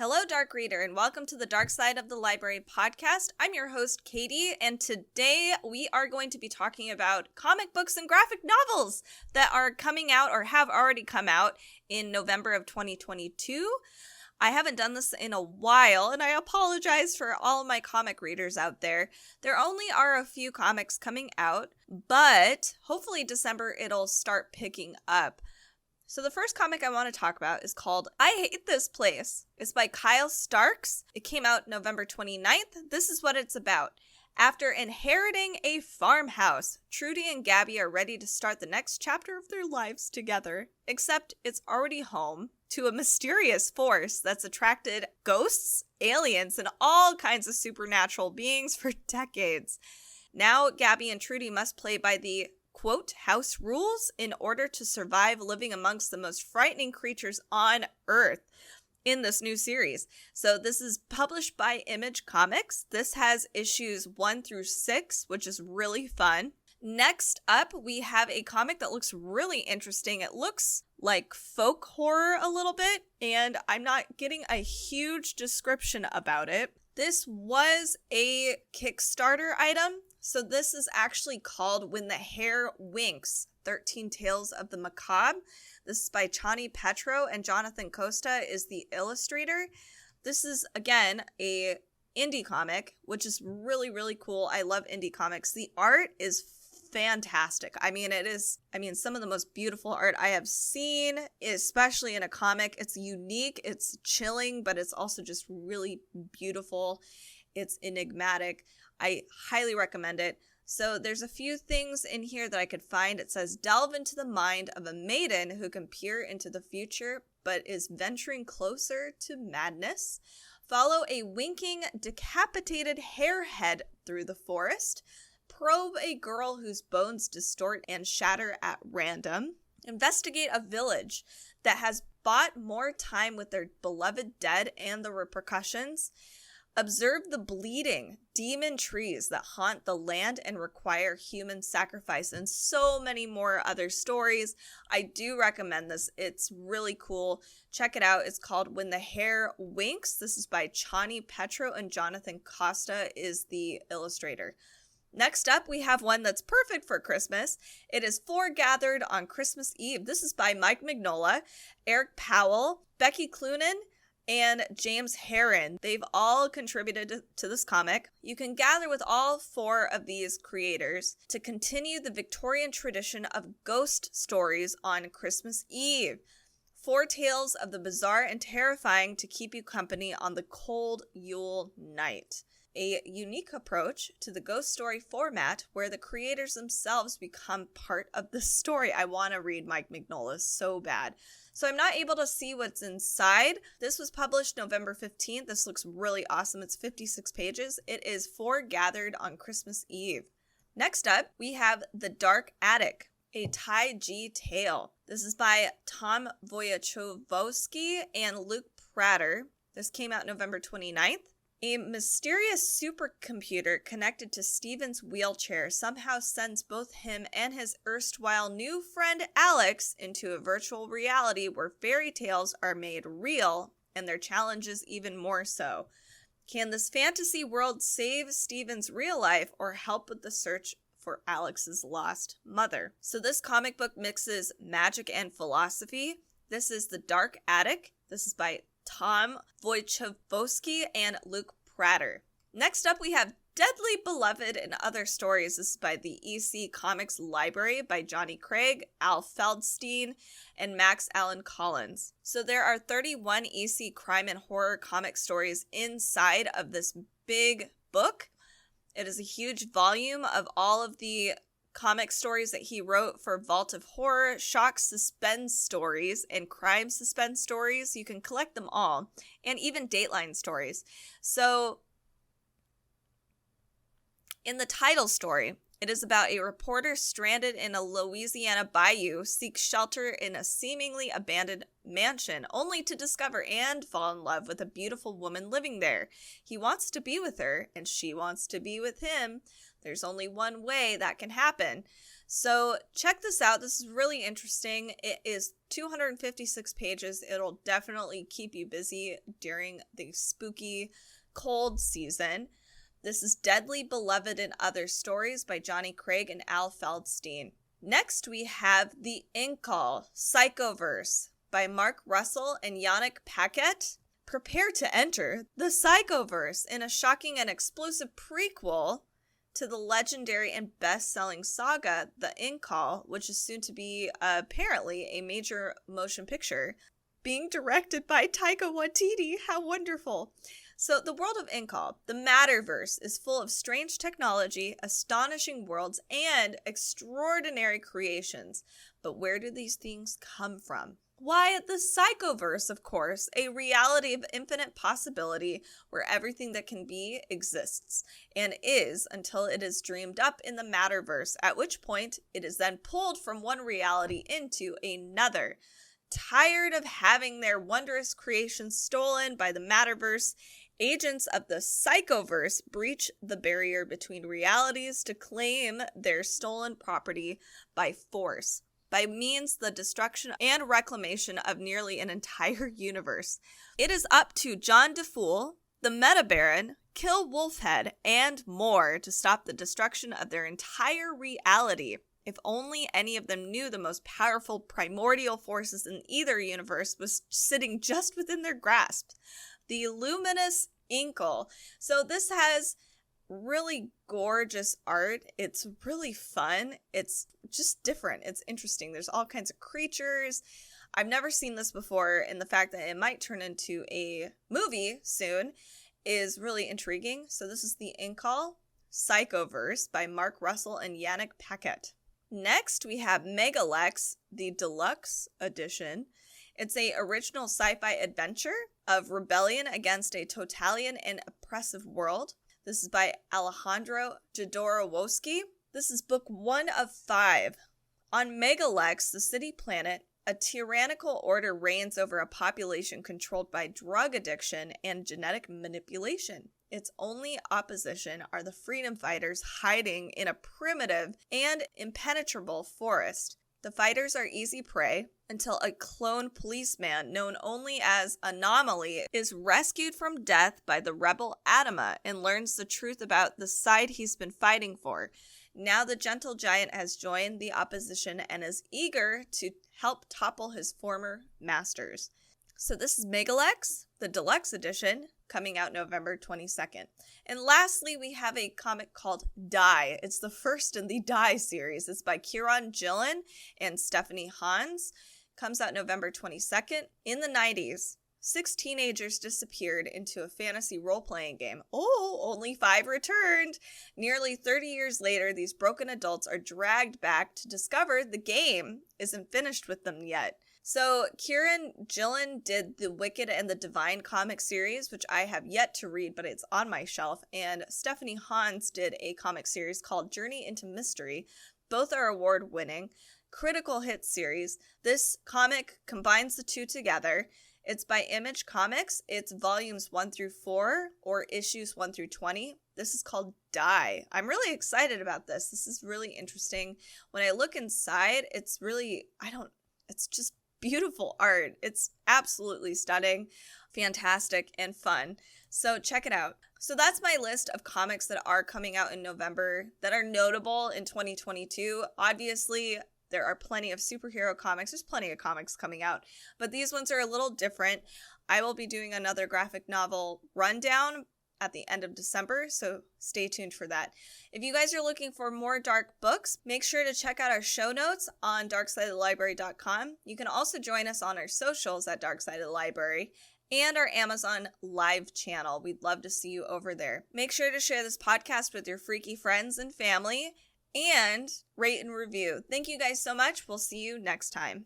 Hello, Dark Reader, and welcome to the Dark Side of the Library podcast. I'm your host, Katie, and today we are going to be talking about comic books and graphic novels that are coming out or have already come out in November of 2022. I haven't done this in a while, and I apologize for all of my comic readers out there. There only are a few comics coming out, but hopefully December it'll start picking up. So the first comic I want to talk about is called I Hate This Place. It's by Kyle Starks. It came out November 29th. This is what it's about. After inheriting a farmhouse, Trudy and Gabby are ready to start the next chapter of their lives together, except it's already home to a mysterious force that's attracted ghosts, aliens, and all kinds of supernatural beings for decades. Now Gabby and Trudy must play by the quote, house rules in order to survive living amongst the most frightening creatures on Earth in this new series. So this is published by Image Comics. This has issues 1 through 6, which is really fun. Next up, we have a comic that looks really interesting. It looks like folk horror a little bit, and I'm not getting a huge description about it. This was a Kickstarter item. So this is actually called When the Hare Winks, 13 Tales of the Macabre. This is by Chani, Petro, and Jonathan Costa is the illustrator. This is, again, a indie comic, which is really, really cool. I love indie comics. The art is fantastic. Some of the most beautiful art I have seen, especially in a comic. It's unique, it's chilling, but it's also just really beautiful. It's enigmatic. I highly recommend it. So there's a few things in here that I could find. It says, delve into the mind of a maiden who can peer into the future, but is venturing closer to madness. Follow a winking, decapitated hare head through the forest. Probe a girl whose bones distort and shatter at random. Investigate a village that has bought more time with their beloved dead and the repercussions. Observe the bleeding demon trees that haunt the land and require human sacrifice, and so many more other stories. I do recommend this. It's really cool. Check it out. It's called When the Hare Winks. This is by Chani, Petro, and Jonathan Costa is the illustrator. Next up, we have one that's perfect for Christmas. It is Foregathered on Christmas Eve. This is by Mignola, Eric Powell, Becky Cloonan, and James Harren. They've all contributed to this comic. You can gather with all 4 of these creators to continue the Victorian tradition of ghost stories on Christmas Eve. 4 tales of the bizarre and terrifying to keep you company on the cold Yule night. A unique approach to the ghost story format where the creators themselves become part of the story. I want to read Mike Mignola so bad. So I'm not able to see what's inside. This was published November 15th. This looks really awesome. It's 56 pages. It is Foregathered on Christmas Eve. Next up, we have The Dark Attic, a Tai G tale. This is by Tom Voychehovski and Luke Prater. This came out November 29th. A mysterious supercomputer connected to Steven's wheelchair somehow sends both him and his erstwhile new friend Alex into a virtual reality where fairy tales are made real and their challenges even more so. Can this fantasy world save Steven's real life or help with the search for Alex's lost mother? So this comic book mixes magic and philosophy. This is The Dark Attic. This is by Tom Voychehovski and Luke Prater. Next up, we have Deadly Beloved and Other Stories. This is by the EC Comics Library by Johnny Craig, Al Feldstein, and Max Allan Collins. So there are 31 EC crime and horror comic stories inside of this big book. It is a huge volume of all of the comic stories that he wrote for Vault of Horror, shock suspense stories, and crime suspense stories. You can collect them all, and even Dateline stories. So, in the title story, it is about a reporter stranded in a Louisiana bayou seeks shelter in a seemingly abandoned mansion, only to discover and fall in love with a beautiful woman living there. He wants to be with her, and she wants to be with him. There's only one way that can happen. So check this out. This is really interesting. It is 256 pages. It'll definitely keep you busy during the spooky cold season. This is Deadly Beloved and Other Stories by Johnny Craig and Al Feldstein. Next, we have The Incal, Psychoverse by Mark Russel and Yanick Paquette. Prepare to enter the Psychoverse in a shocking and explosive prequel to the legendary and best-selling saga, The Incal, which is soon to be apparently a major motion picture, being directed by Taika Waititi. How wonderful. So the world of Incal, the Matterverse, is full of strange technology, astonishing worlds, and extraordinary creations. But where do these things come from? Why, the Psychoverse, of course, a reality of infinite possibility where everything that can be exists and is until it is dreamed up in the Matterverse, at which point it is then pulled from one reality into another. Tired of having their wondrous creations stolen by the Matterverse, agents of the Psychoverse breach the barrier between realities to claim their stolen property by force, by means the destruction and reclamation of nearly an entire universe. It is up to John DeFool, the Meta Baron, Kill Wolfhead, and more to stop the destruction of their entire reality. If only any of them knew the most powerful primordial forces in either universe was sitting just within their grasp. The luminous Incal. So this has really gorgeous art. It's really fun. It's just different. It's interesting. There's all kinds of creatures. I've never seen this before, and the fact that it might turn into a movie soon is really intriguing. So this is The Incal, Psychoverse by Mark Russel and Yanick Paquette. Next, we have Megalex, the deluxe edition. It's a original sci-fi adventure of rebellion against a totalitarian and oppressive world. This is by Alejandro Jodorowsky. This is book 1 of 5. On Megalex, the city planet, a tyrannical order reigns over a population controlled by drug addiction and genetic manipulation. Its only opposition are the freedom fighters hiding in a primitive and impenetrable forest. The fighters are easy prey until a clone policeman known only as Anomaly is rescued from death by the rebel Adama and learns the truth about the side he's been fighting for. Now the gentle giant has joined the opposition and is eager to help topple his former masters. So this is Megalex, the deluxe edition, coming out November 22nd. And lastly, we have a comic called Die. It's the first in the Die series. It's by Kieran Gillen and Stephanie Hans. Comes out November 22nd. In the 90s, 6 teenagers disappeared into a fantasy role-playing game. Oh, only 5 returned. Nearly 30 years later, these broken adults are dragged back to discover the game isn't finished with them yet. So Kieran Gillen did the Wicked and the Divine comic series, which I have yet to read, but it's on my shelf. And Stephanie Hans did a comic series called Journey into Mystery. Both are award-winning. Critical hit series. This comic combines the two together. It's by Image Comics. It's volumes 1 through 4 or issues 1 through 20. This is called Die. I'm really excited about this. This is really interesting. When I look inside, it's just beautiful art. It's absolutely stunning, fantastic, and fun. So check it out. So that's my list of comics that are coming out in November that are notable in 2022. Obviously, there are plenty of superhero comics. There's plenty of comics coming out, but these ones are a little different. I will be doing another graphic novel rundown at the end of December, so stay tuned for that. If you guys are looking for more dark books, make sure to check out our show notes on darksideofthelibrary.com. You can also join us on our socials at Dark Side of the Library and our Amazon Live channel. We'd love to see you over there. Make sure to share this podcast with your freaky friends and family and rate and review. Thank you guys so much. We'll see you next time.